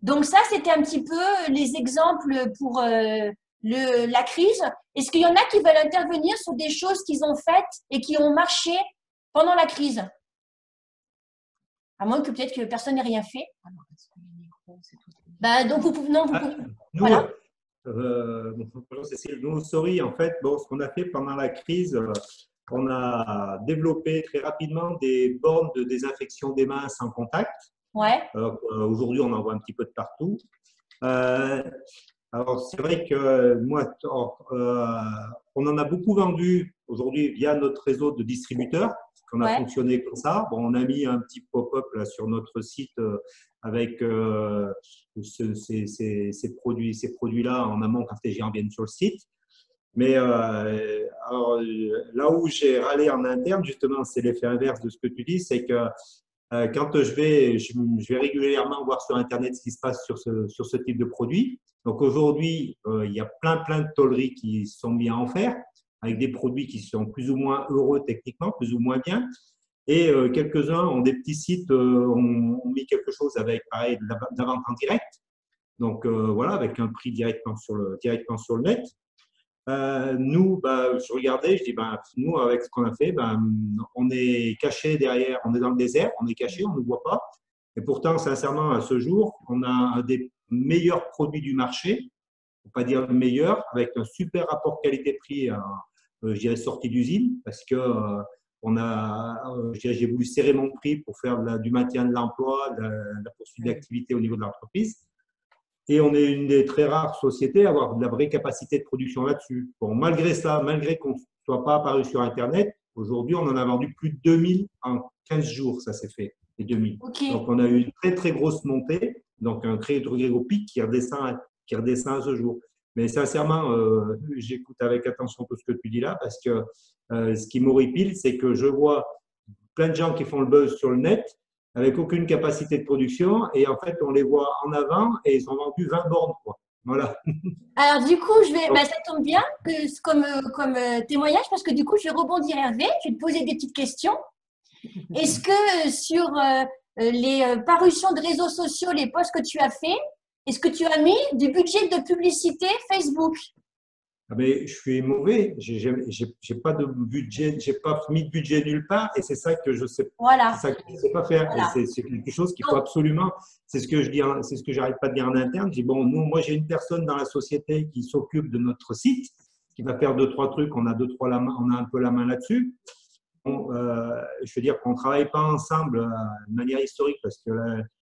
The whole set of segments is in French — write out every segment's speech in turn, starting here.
Donc ça, c'était un petit peu les exemples pour la crise. Est-ce qu'il y en a qui veulent intervenir sur des choses qu'ils ont faites et qui ont marché pendant la crise? À moins que peut-être que personne n'ait rien fait. Bah, donc, vous pouvez, non, vous pouvez, Nous, voilà. bonjour Cécile, nous, Sorry, en fait, bon, ce qu'on a fait pendant la crise, on a développé très rapidement des bornes de désinfection des mains sans contact. Ouais. Aujourd'hui, on en voit un petit peu de partout. Alors, c'est vrai que moi, on en a beaucoup vendu aujourd'hui via notre réseau de distributeurs, qu'on a fonctionné comme ça. Bon, on a mis un petit pop-up là sur notre site avec ces produits-là en amont quand les gens viennent sur le site. Mais alors, là où j'ai râlé en interne, justement, c'est l'effet inverse de ce que tu dis, c'est que quand je vais régulièrement voir sur Internet ce qui se passe sur ce type de produit. Donc aujourd'hui, il y a plein de tôleries qui sont mis à en faire, avec des produits qui sont plus ou moins heureux techniquement, plus ou moins bien. Et quelques-uns ont des petits sites, ont mis quelque chose avec, pareil, de la vente en direct. Donc voilà, avec un prix directement sur le net. Nous, je regardais, je dis, nous, avec ce qu'on a fait, on est caché derrière, on est dans le désert, on est caché, on ne voit pas. Et pourtant, sincèrement, à ce jour, on a un des meilleurs produits du marché, pour pas dire le meilleur, avec un super rapport qualité-prix, je dirais, sorti d'usine, parce que j'ai voulu serrer mon prix pour faire du maintien de l'emploi, de la poursuite d'activité au niveau de l'entreprise. Et on est une des très rares sociétés à avoir de la vraie capacité de production là-dessus. Bon, malgré ça, malgré qu'on ne soit pas apparu sur Internet, aujourd'hui, on en a vendu plus de 2000 en 15 jours, ça s'est fait, les 2000. Okay. Donc, on a eu une très grosse montée, donc un très gros pic qui redescend à ce jour. Mais sincèrement, j'écoute avec attention tout ce que tu dis là, parce que ce qui m'horripile, c'est que je vois plein de gens qui font le buzz sur le net, avec aucune capacité de production. Et en fait, on les voit en avant et ils ont vendu 20 bornes, quoi. Voilà. Alors, du coup, ça tombe bien comme témoignage parce que du coup, je vais rebondir, Hervé. Je vais te poser des petites questions. Est-ce que sur les parutions de réseaux sociaux, les posts que tu as fait, est-ce que tu as mis du budget de publicité Facebook? Ah mais je suis mauvais, j'ai pas de budget, j'ai pas mis de budget nulle part et c'est ça que je sais, voilà. c'est ça que je sais pas faire. Voilà. Et c'est quelque chose qu'il faut absolument, c'est ce que je dis, c'est ce que j'arrête pas de dire en interne. Je dis bon, moi j'ai une personne dans la société qui s'occupe de notre site, qui va faire 2-3 trucs, on a un peu la main là-dessus. Je veux dire qu'on travaille pas ensemble de manière historique parce que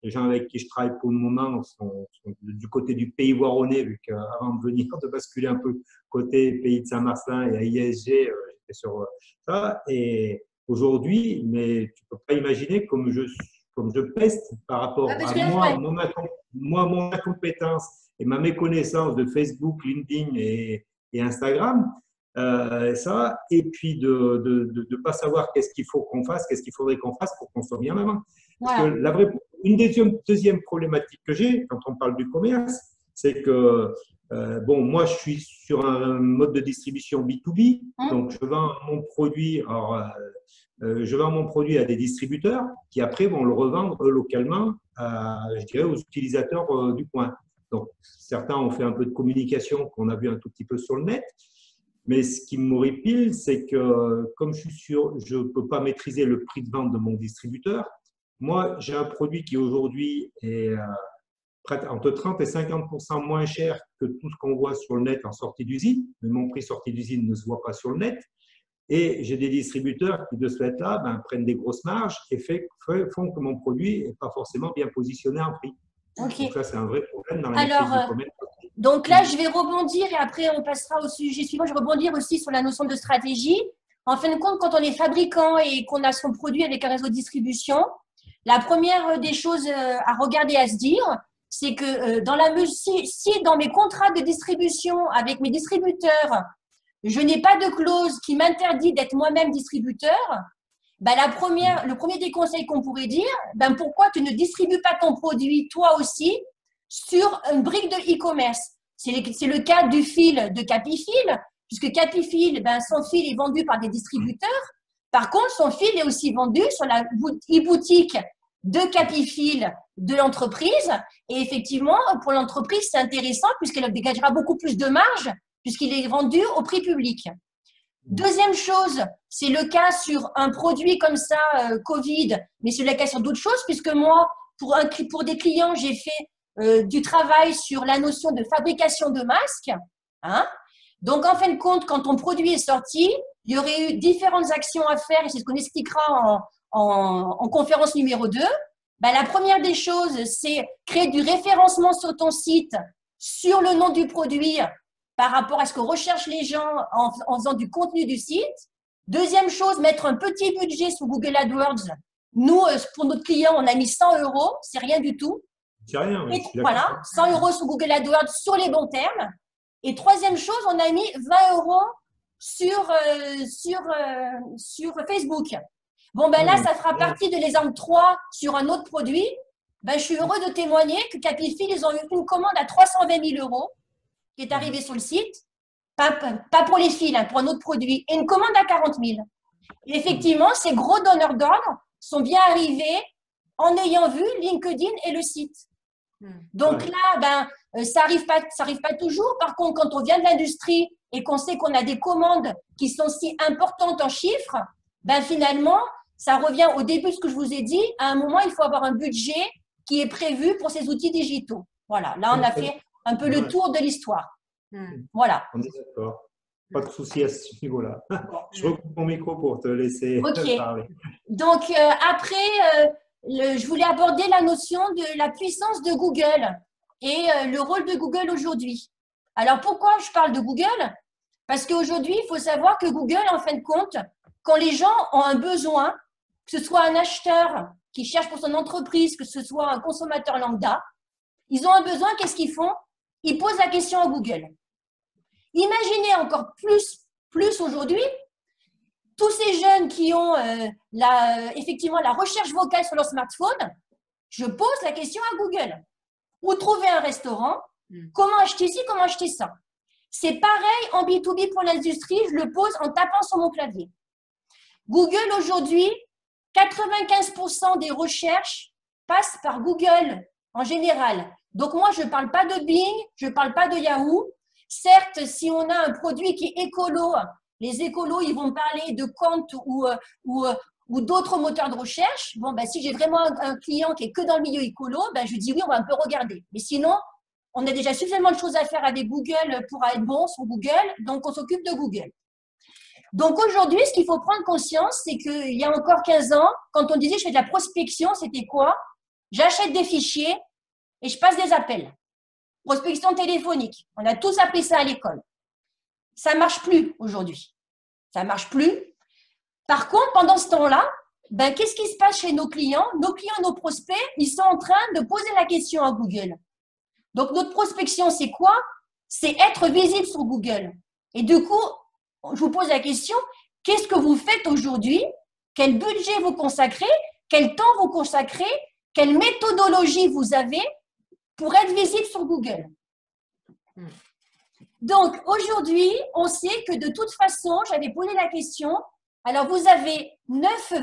les gens avec qui je travaille pour le moment sont du côté du pays voironnais, vu qu'avant de venir, de basculer un peu côté pays de Saint-Martin et à ISG, j'étais sur ça. Et aujourd'hui, mais tu ne peux pas imaginer comme je peste par rapport à mon incompétence et ma méconnaissance de Facebook, LinkedIn et Instagram. Ça, et puis de ne pas savoir qu'est-ce qu'il faut qu'on fasse, qu'est-ce qu'il faudrait qu'on fasse pour qu'on soit bien avant. Parce que une deuxième problématique que j'ai quand on parle du commerce, c'est que moi je suis sur un mode de distribution B2B, donc je vends mon produit, à des distributeurs qui après vont le revendre localement, je dirais, aux utilisateurs du coin. Donc certains ont fait un peu de communication qu'on a vu un tout petit peu sur le net. Mais ce qui m'horripile, c'est que comme je ne peux pas maîtriser le prix de vente de mon distributeur, moi, j'ai un produit qui aujourd'hui est entre 30 et 50% moins cher que tout ce qu'on voit sur le net en sortie d'usine. Mais mon prix sortie d'usine ne se voit pas sur le net. Et j'ai des distributeurs qui, de ce fait-là, prennent des grosses marges et font que mon produit n'est pas forcément bien positionné en prix. Okay. Donc ça, c'est un vrai problème dans la maîtrise du commerce. Donc là, je vais rebondir et après, on passera au sujet suivant. Je vais rebondir aussi sur la notion de stratégie. En fin de compte, quand on est fabricant et qu'on a son produit avec un réseau de distribution, la première des choses à regarder, à se dire, c'est que si dans mes contrats de distribution avec mes distributeurs, je n'ai pas de clause qui m'interdit d'être moi-même distributeur, le premier des conseils qu'on pourrait dire, pourquoi tu ne distribues pas ton produit toi aussi sur une brique de e-commerce? C'est le cas du fil de Capifil, puisque Capifil, son fil est vendu par des distributeurs. Par contre, son fil est aussi vendu sur la e-boutique de Capifil de l'entreprise. Et effectivement, pour l'entreprise, c'est intéressant puisqu'elle dégagera beaucoup plus de marge puisqu'il est vendu au prix public. Deuxième chose, c'est le cas sur un produit comme ça, Covid, mais c'est le cas sur d'autres choses puisque moi, pour des clients, j'ai fait du travail sur la notion de fabrication de masques. Hein. Donc, en fin de compte, quand ton produit est sorti, il y aurait eu différentes actions à faire et c'est ce qu'on expliquera en conférence numéro 2. Ben, la première des choses, c'est créer du référencement sur ton site sur le nom du produit par rapport à ce que recherchent les gens en faisant du contenu du site. Deuxième chose, mettre un petit budget sur Google AdWords. Nous, pour notre client, on a mis 100 €, c'est rien du tout. C'est rien. Oui. Voilà, 100 € sur Google AdWords sur les bons termes. Et troisième chose, on a mis 20 € sur Facebook. Bon, ben là, ça fera partie de l'exemple 3 sur un autre produit. Ben, je suis heureux de témoigner que Capifil, ils ont eu une commande à 320 000 € qui est arrivée sur le site. Pas pour les fils, hein, pour un autre produit. Et une commande à 40 000. Et effectivement, ces gros donneurs d'ordre sont bien arrivés en ayant vu LinkedIn et le site. Donc là, ça arrive pas toujours. Par contre, quand on vient de l'industrie et qu'on sait qu'on a des commandes qui sont si importantes en chiffres, ben finalement, ça revient au début de ce que je vous ai dit. À un moment, il faut avoir un budget qui est prévu pour ces outils digitaux. Voilà, là, on a fait un peu le tour de l'histoire. Voilà. On est d'accord. Pas de souci à ce niveau-là. Je recoupe mon micro pour te laisser parler. Donc, après, je voulais aborder la notion de la puissance de Google et le rôle de Google aujourd'hui. Alors, pourquoi je parle de Google? Parce qu'aujourd'hui, il faut savoir que Google, en fin de compte, quand les gens ont un besoin, que ce soit un acheteur qui cherche pour son entreprise, que ce soit un consommateur lambda, ils ont un besoin, qu'est-ce qu'ils font? Ils posent la question à Google. Imaginez encore plus aujourd'hui, tous ces jeunes qui ont effectivement la recherche vocale sur leur smartphone, je pose la question à Google. Où trouver un restaurant? Comment acheter ci? Comment acheter ça? C'est pareil en B2B pour l'industrie, je le pose en tapant sur mon clavier. Google aujourd'hui, 95% des recherches passent par Google en général. Donc moi, je ne parle pas de Bing, je ne parle pas de Yahoo. Certes, si on a un produit qui est écolo, les écolos, ils vont parler de Quant ou d'autres moteurs de recherche. Bon, ben, si j'ai vraiment un client qui est que dans le milieu écolo, ben, je dis oui, on va un peu regarder. Mais sinon, on a déjà suffisamment de choses à faire avec Google pour être bon sur Google, donc on s'occupe de Google. Donc aujourd'hui, ce qu'il faut prendre conscience, c'est qu'il y a encore 15 ans, quand on disait je fais de la prospection, c'était quoi? J'achète des fichiers et je passe des appels. Prospection téléphonique. On a tous appris ça à l'école. Ça ne marche plus aujourd'hui. Ça ne marche plus. Par contre, pendant ce temps-là, ben, qu'est-ce qui se passe chez nos clients? Nos clients, nos prospects, ils sont en train de poser la question à Google. Donc, notre prospection, c'est quoi? C'est être visible sur Google. Et du coup, je vous pose la question, qu'est-ce que vous faites aujourd'hui? Quel budget vous consacrez? Quel temps vous consacrez? Quelle méthodologie vous avez pour être visible sur Google? Donc, aujourd'hui, on sait que de toute façon, j'avais posé la question, alors vous avez 9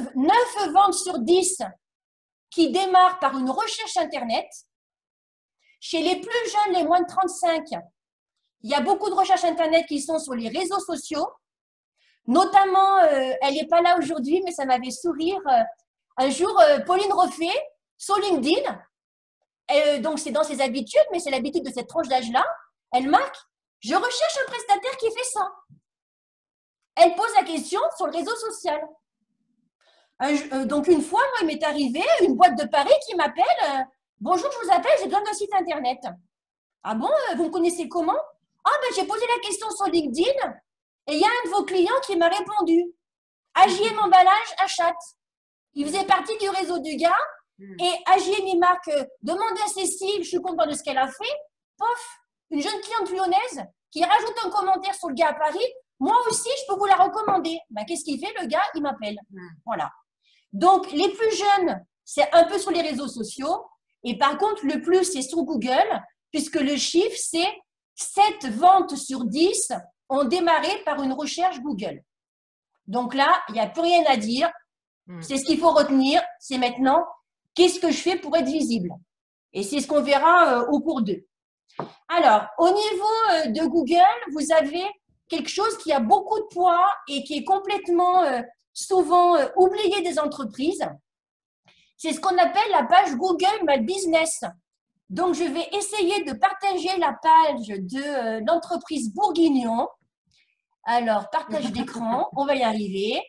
ventes sur 10 qui démarrent par une recherche Internet. Chez les plus jeunes, les moins de 35, il y a beaucoup de recherches Internet qui sont sur les réseaux sociaux. Notamment, elle n'est pas là aujourd'hui, mais ça m'avait sourire. Un jour, Pauline Roffet, sur LinkedIn, donc c'est dans ses habitudes, mais c'est l'habitude de cette tranche d'âge-là, elle marque « Je recherche un prestataire qui fait ça ». Elle pose la question sur le réseau social. Donc une fois, moi, il m'est arrivé une boîte de Paris qui m'appelle « Bonjour, je vous appelle, j'ai besoin d'un site Internet. » Ah bon, vous me connaissez comment? Ah ben j'ai posé la question sur LinkedIn et il y a un de vos clients qui m'a répondu « AJM emballage, achat ». Il faisait partie du réseau du gars et AJM, il marque « Demandez à Cécile, je suis contente de ce qu'elle a fait. » Pof, une jeune cliente lyonnaise qui rajoute un commentaire sur le gars à Paris. Moi aussi, je peux vous la recommander. Ben, qu'est-ce qu'il fait? Le gars, il m'appelle. Voilà. Donc, les plus jeunes, c'est un peu sur les réseaux sociaux. Et par contre, le plus, c'est sur Google, puisque le chiffre, c'est 7 ventes sur 10 ont démarré par une recherche Google. Donc là, il n'y a plus rien à dire. C'est ce qu'il faut retenir. C'est maintenant qu'est-ce que je fais pour être visible? Et c'est ce qu'on verra au cours 2. Alors, au niveau de Google, vous avez quelque chose qui a beaucoup de poids et qui est complètement souvent oublié des entreprises. C'est ce qu'on appelle la page Google My Business. Donc, je vais essayer de partager la page de l'entreprise Bourguignon. Alors, partage d'écran, on va y arriver.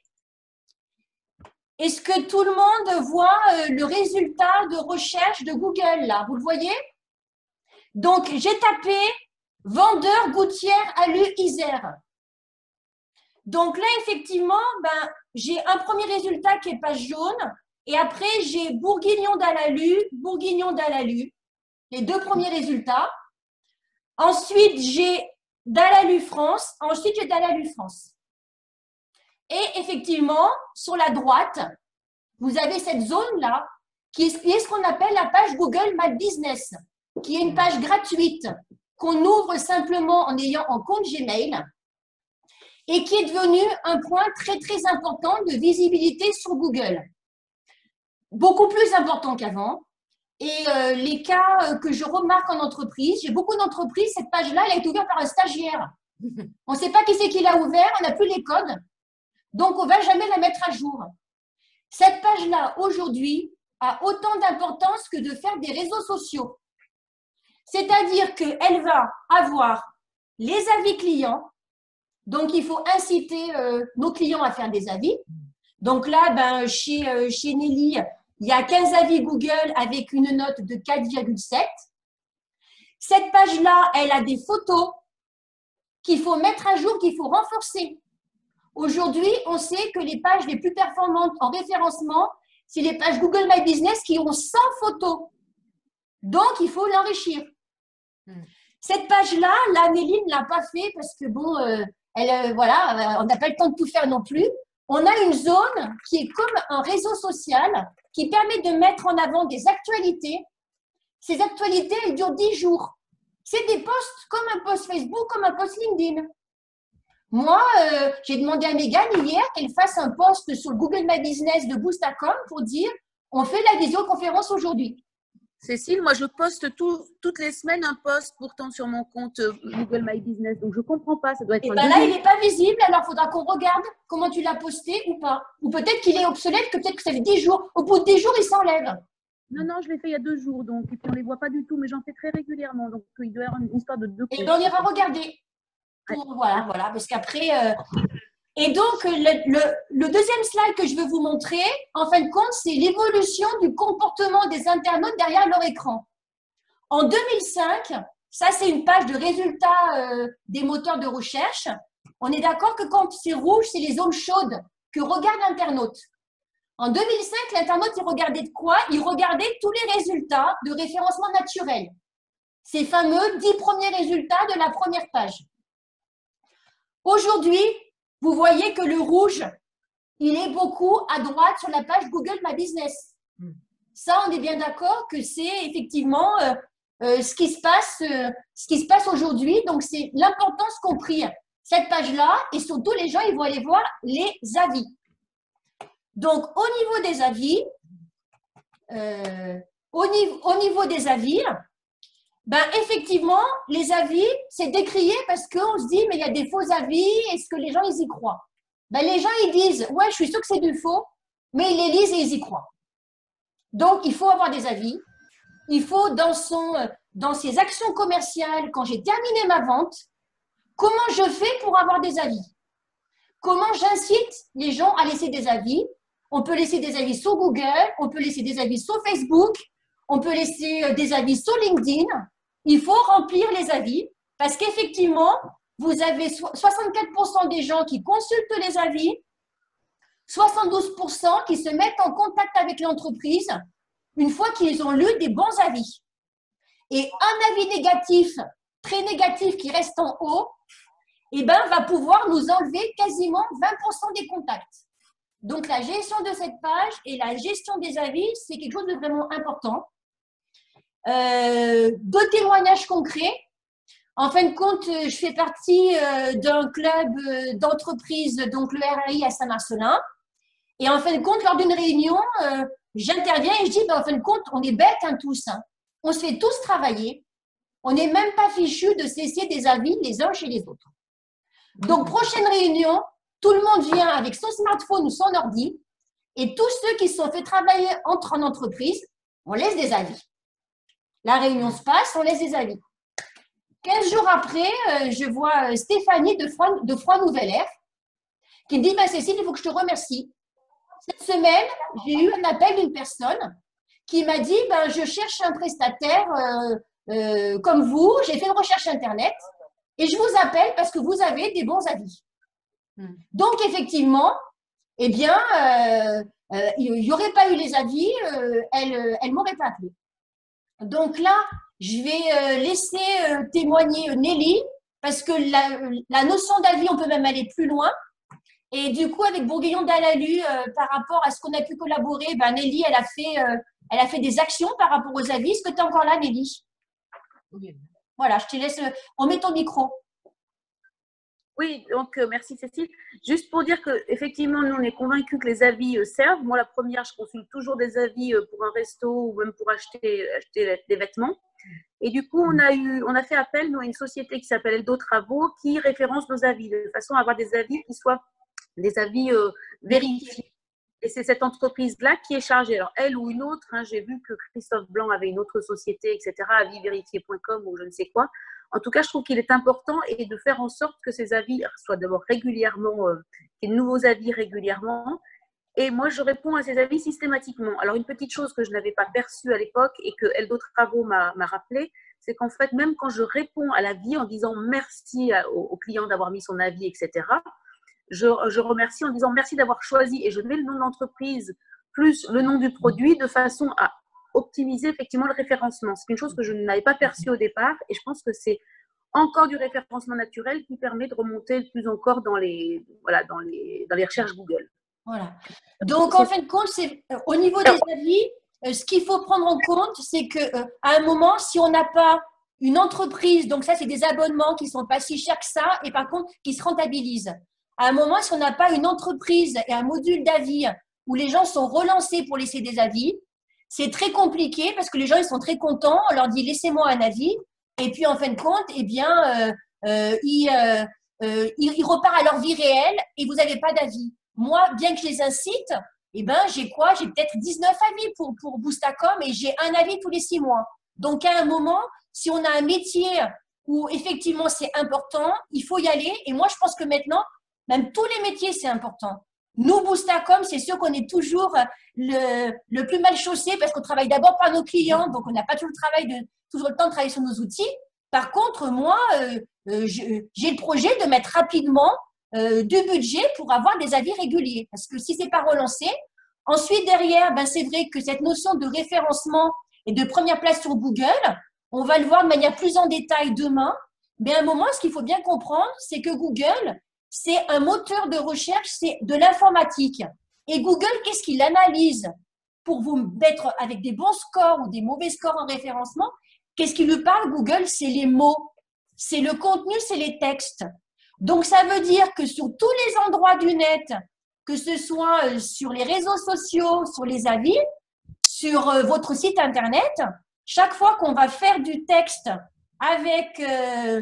Est-ce que tout le monde voit le résultat de recherche de Google là? Vous le voyez? Donc, j'ai tapé vendeur gouttière alu Isère. Donc là, effectivement, j'ai un premier résultat qui est page jaune. Et après, j'ai Bourguignon d'Alalu, Bourguignon d'Alalu. Les deux premiers résultats. Ensuite, j'ai Dalalu France. Ensuite, j'ai Dalalu France. Et effectivement, sur la droite, vous avez cette zone-là qui est ce qu'on appelle la page Google My Business, qui est une page gratuite qu'on ouvre simplement en ayant un compte Gmail et qui est devenu un point très, très important de visibilité sur Google. Beaucoup plus important qu'avant. Et les cas que je remarque en entreprise, j'ai beaucoup d'entreprises, cette page-là, elle a été ouverte par un stagiaire. On ne sait pas qui c'est qui l'a ouvert, on n'a plus les codes. Donc, on ne va jamais la mettre à jour. Cette page-là, aujourd'hui, a autant d'importance que de faire des réseaux sociaux. C'est-à-dire qu'elle va avoir les avis clients. Donc, il faut inciter nos clients à faire des avis. Donc là, chez Nelly, il y a 15 avis Google avec une note de 4,7. Cette page-là, elle a des photos qu'il faut mettre à jour, qu'il faut renforcer. Aujourd'hui, on sait que les pages les plus performantes en référencement, c'est les pages Google My Business qui ont 100 photos. Donc, il faut l'enrichir. Cette page-là, la Nelly ne l'a pas fait parce que, bon, voilà, on n'a pas le temps de tout faire non plus. On a une zone qui est comme un réseau social qui permet de mettre en avant des actualités. Ces actualités, elles durent 10 jours. C'est des posts comme un post Facebook, comme un post LinkedIn. Moi, j'ai demandé à Mégane hier qu'elle fasse un post sur le Google My Business de Boostacom pour dire on fait la visioconférence aujourd'hui. Cécile, moi, je poste toutes les semaines un post pourtant sur mon compte Google My Business. Donc, je ne comprends pas. Ça doit être et là, il n'est pas visible. Alors, il faudra qu'on regarde comment tu l'as posté ou pas. Ou peut-être qu'il est obsolète, que peut-être que ça fait 10 jours. Au bout de 10 jours, il s'enlève. Non, je l'ai fait il y a 2 jours. Donc, et puis, on ne les voit pas du tout. Mais j'en fais très régulièrement. Donc, il doit y avoir une histoire de 2 Et on ira regarder. Voilà, parce qu'après… Et donc, le deuxième slide que je veux vous montrer, en fin de compte, c'est l'évolution du comportement des internautes derrière leur écran. En 2005, ça c'est une page de résultats des moteurs de recherche. On est d'accord que quand c'est rouge, c'est les zones chaudes que regarde l'internaute. En 2005, l'internaute, il regardait de quoi? Il regardait tous les résultats de référencement naturel. Ces fameux 10 premiers résultats de la première page. Aujourd'hui, vous voyez que le rouge, il est beaucoup à droite sur la page Google My Business. Ça, on est bien d'accord que c'est effectivement ce qui se passe aujourd'hui. Donc, c'est l'importance qu'ont pris cette page-là et surtout, les gens, ils vont aller voir les avis. Donc, au niveau des avis, effectivement, les avis, c'est décrié parce qu'on se dit, mais il y a des faux avis, est-ce que les gens, ils y croient? Les gens, ils disent, ouais, je suis sûr que c'est du faux, mais ils les lisent et ils y croient. Donc, il faut avoir des avis. Il faut, dans ses actions commerciales, quand j'ai terminé ma vente, comment je fais pour avoir des avis? Comment j'incite les gens à laisser des avis? On peut laisser des avis sur Google, on peut laisser des avis sur Facebook, on peut laisser des avis sur LinkedIn. Il faut remplir les avis parce qu'effectivement, vous avez 64% des gens qui consultent les avis, 72% qui se mettent en contact avec l'entreprise une fois qu'ils ont lu des bons avis. Et un avis négatif, très négatif, qui reste en haut, va pouvoir nous enlever quasiment 20% des contacts. Donc, la gestion de cette page et la gestion des avis, c'est quelque chose de vraiment important. 2 témoignages concrets. En fin de compte, je fais partie d'un club d'entreprise, donc le RRI à Saint-Marcelin. Et en fin de compte, lors d'une réunion, j'interviens et je dis, ben, en fin de compte, on est bêtes hein, tous. Hein. On se fait tous travailler. On n'est même pas fichus de cesser des avis les uns chez les autres. Donc, prochaine réunion, tout le monde vient avec son smartphone ou son ordi et tous ceux qui se sont fait travailler en entreprise, on laisse des avis. La réunion se passe, on laisse des avis. 15 jours après, je vois Stéphanie de Froid Nouvelle Air qui me dit, bah, Cécile, il faut que je te remercie. Cette semaine, j'ai eu un appel d'une personne qui m'a dit, ben, je cherche un prestataire comme vous, j'ai fait une recherche Internet et je vous appelle parce que vous avez des bons avis. Donc, effectivement, eh bien, il n'y aurait pas eu les avis, elle ne m'aurait pas appelé. Donc là, je vais laisser témoigner Nelly parce que la notion d'avis, on peut même aller plus loin. Et du coup, avec Bourguignon d'Alalu, par rapport à ce qu'on a pu collaborer, ben, Nelly, elle a fait des actions par rapport aux avis. Est-ce que tu es encore là, Nelly? Oui. Voilà, je te laisse. On met ton micro. Oui, donc merci Cécile. Juste pour dire qu'effectivement, nous, on est convaincus que les avis servent. Moi, la première, je consulte toujours des avis pour un resto ou même pour acheter des vêtements. Et du coup, on a fait appel, nous, à une société qui s'appelle Eldo Travaux qui référence nos avis de façon à avoir des avis qui soient des avis vérifiés. Et c'est cette entreprise-là qui est chargée. Alors, elle ou une autre, hein, j'ai vu que Christophe Blanc avait une autre société, etc., avisvérifiés.com ou je ne sais quoi. En tout cas, je trouve qu'il est important et de faire en sorte que ces avis soient d'abord régulièrement, qu'il y ait de nouveaux avis régulièrement. Et moi, je réponds à ces avis systématiquement. Alors, une petite chose que je n'avais pas perçue à l'époque et que Eldo Travaux m'a rappelé, c'est qu'en fait, même quand je réponds à l'avis en disant merci au client d'avoir mis son avis, etc., je remercie en disant merci d'avoir choisi et je mets le nom de l'entreprise plus le nom du produit de façon à optimiser effectivement le référencement. C'est une chose que je n'avais pas perçue au départ et je pense que c'est encore du référencement naturel qui permet de remonter le plus encore dans les recherches Google. Voilà. Donc, en fin de compte, au niveau des avis, ce qu'il faut prendre en compte, c'est qu'à un moment, si on n'a pas une entreprise, donc ça, c'est des abonnements qui ne sont pas si chers que ça et par contre, qui se rentabilisent. À un moment, si on n'a pas une entreprise et un module d'avis où les gens sont relancés pour laisser des avis, c'est très compliqué parce que les gens ils sont très contents. On leur dit laissez-moi un avis et puis en fin de compte, eh bien, ils repartent à leur vie réelle et vous n'avez pas d'avis. Moi, bien que je les incite, eh ben, j'ai quoi? J'ai peut-être 19 avis pour Boostacom et j'ai un avis tous les 6 mois. Donc, à un moment, si on a un métier où effectivement c'est important, il faut y aller. Et moi, je pense que maintenant, même tous les métiers, c'est important. Nous, Boostacom, c'est sûr qu'on est toujours le plus mal chaussé parce qu'on travaille d'abord par nos clients, donc on n'a pas toujours le temps de travailler sur nos outils. Par contre, moi, j'ai le projet de mettre rapidement du budget pour avoir des avis réguliers. Parce que si c'est pas relancé, ensuite derrière, ben, c'est vrai que cette notion de référencement et de première place sur Google, on va le voir de manière plus en détail demain. Mais à un moment, ce qu'il faut bien comprendre, c'est que Google, c'est un moteur de recherche, c'est de l'informatique. Et Google, qu'est-ce qu'il analyse pour vous mettre avec des bons scores ou des mauvais scores en référencement? Qu'est-ce qui lui parle, Google? C'est les mots, c'est le contenu, c'est les textes. Donc, ça veut dire que sur tous les endroits du net, que ce soit sur les réseaux sociaux, sur les avis, sur votre site Internet, chaque fois qu'on va faire du texte avec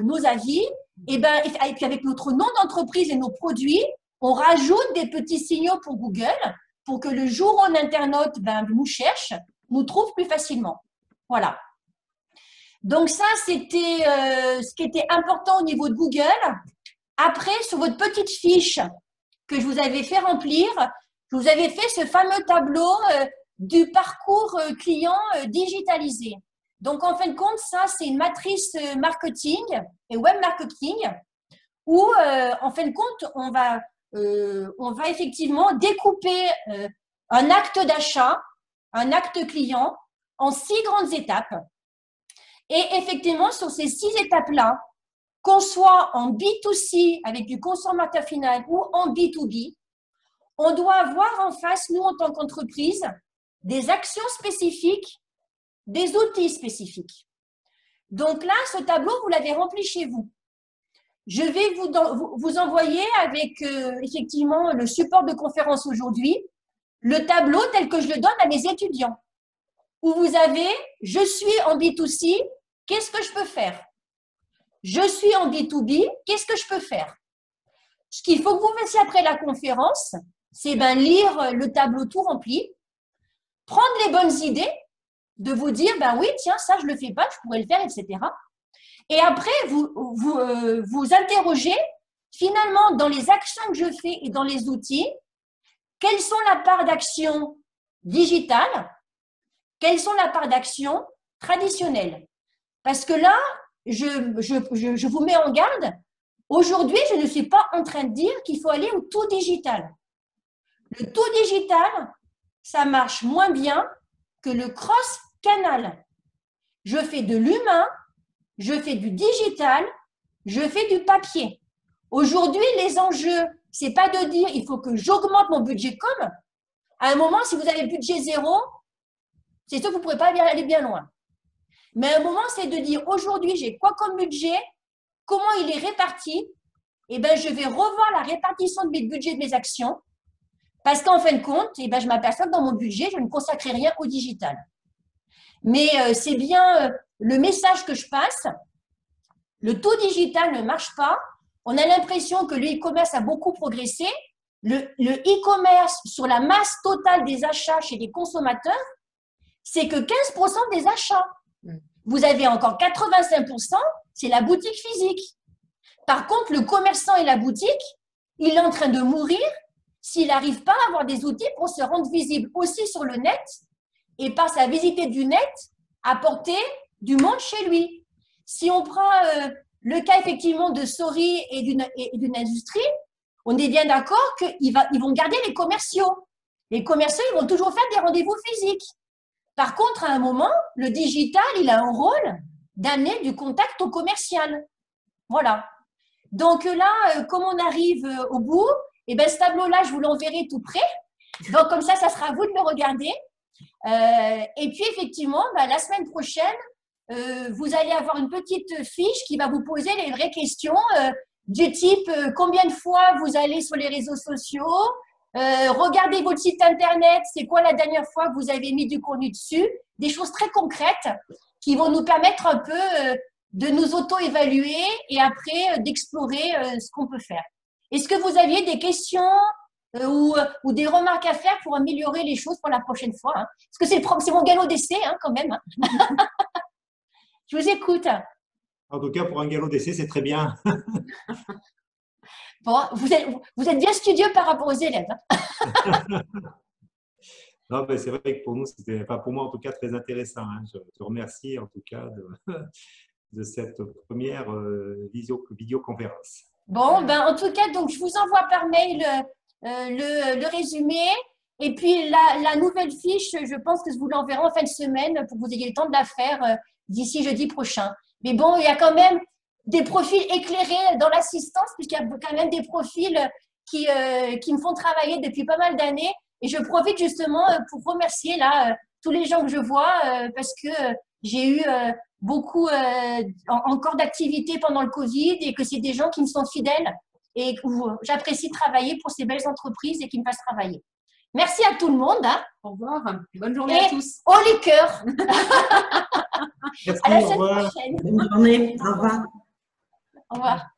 nos avis, et puis avec notre nom d'entreprise et nos produits, on rajoute des petits signaux pour Google pour que le jour où un internaute nous cherche, nous trouve plus facilement. Voilà. Donc ça, c'était ce qui était important au niveau de Google. Après, sur votre petite fiche que je vous avais fait remplir, je vous avais fait ce fameux tableau du parcours client digitalisé. Donc, en fin de compte, ça, c'est une matrice marketing et web marketing où, en fin de compte, on va effectivement découper un acte d'achat, un acte client en 6 grandes étapes. Et effectivement, sur ces 6 étapes-là, qu'on soit en B2C avec du consommateur final ou en B2B, on doit avoir en face, nous, en tant qu'entreprise, des actions spécifiques, des outils spécifiques. Donc là, ce tableau, vous l'avez rempli chez vous. Je vais vous envoyer avec effectivement le support de conférence aujourd'hui le tableau tel que je le donne à mes étudiants, où vous avez « Je suis en B2C, qu'est-ce que je peux faire ?» Je suis en B2B, qu'est-ce que je peux faire? Ce qu'il faut que vous fassiez après la conférence, c'est lire le tableau tout rempli, prendre les bonnes idées, de vous dire, oui, tiens, ça, je ne le fais pas, je pourrais le faire, etc. Et après, vous interrogez, finalement, dans les actions que je fais et dans les outils, quelles sont la part d'action digitale, quelles sont la part d'action traditionnelle. Parce que là, je vous mets en garde. Aujourd'hui, je ne suis pas en train de dire qu'il faut aller au tout digital. Le tout digital, ça marche moins bien que le cross-canal. Je fais de l'humain, je fais du digital, je fais du papier. Aujourd'hui, les enjeux, c'est pas de dire il faut que j'augmente mon budget com. À un moment, si vous avez budget zéro, c'est sûr que vous ne pourrez pas aller bien loin. Mais à un moment, c'est de dire aujourd'hui, j'ai quoi comme budget, comment il est réparti. Eh bien, je vais revoir la répartition de mes budgets, de mes actions. Parce qu'en fin de compte, je m'aperçois que dans mon budget, je ne consacre rien au digital. Mais c'est bien le message que je passe. Le tout digital ne marche pas. On a l'impression que le e-commerce a beaucoup progressé. Le e-commerce, sur la masse totale des achats chez les consommateurs, c'est que 15% des achats. Vous avez encore 85%, c'est la boutique physique. Par contre, le commerçant et la boutique, il est en train de mourir s'il n'arrive pas à avoir des outils pour se rendre visible aussi sur le net et par sa visite du net, apporter du monde chez lui. Si on prend le cas effectivement de Sori et d'une industrie, on est bien d'accord qu'ils vont garder les commerciaux. Les commerciaux, ils vont toujours faire des rendez-vous physiques. Par contre, à un moment, le digital, il a un rôle d'amener du contact au commercial. Voilà. Donc là, comme on arrive au bout, ce tableau-là, je vous l'enverrai tout près. Donc comme ça sera à vous de le regarder. Et puis effectivement, la semaine prochaine, vous allez avoir une petite fiche qui va vous poser les vraies questions du type combien de fois vous allez sur les réseaux sociaux, regardez votre site internet, c'est quoi la dernière fois que vous avez mis du contenu dessus, des choses très concrètes qui vont nous permettre un peu de nous auto-évaluer et après d'explorer ce qu'on peut faire. Est-ce que vous aviez des questions ou des remarques à faire pour améliorer les choses pour la prochaine fois, hein? Parce que c'est mon galop d'essai quand même. Hein. Je vous écoute. En tout cas, pour un galop d'essai, c'est très bien. Bon, vous êtes bien studieux par rapport aux élèves. Non, mais c'est vrai que pour nous, c'était, pour moi en tout cas, très intéressant. Hein. Je te remercie en tout cas de cette première vidéoconférence. Bon, en tout cas, donc je vous envoie par mail le résumé. Et puis la nouvelle fiche, je pense que je vous l'enverrai en fin de semaine pour que vous ayez le temps de la faire d'ici jeudi prochain. Mais bon, il y a quand même des profils éclairés dans l'assistance, puisqu'il y a quand même des profils qui me font travailler depuis pas mal d'années. Et je profite justement pour remercier là tous les gens que je vois parce que j'ai eu beaucoup encore d'activités pendant le Covid et que c'est des gens qui me sont fidèles et où j'apprécie de travailler pour ces belles entreprises et qui me fassent travailler. Merci à tout le monde. Hein. Au revoir. Bonne journée à tous. Oh les cœurs. Merci, à la au revoir. semaine prochaine. Bonne journée. Au revoir. Au revoir.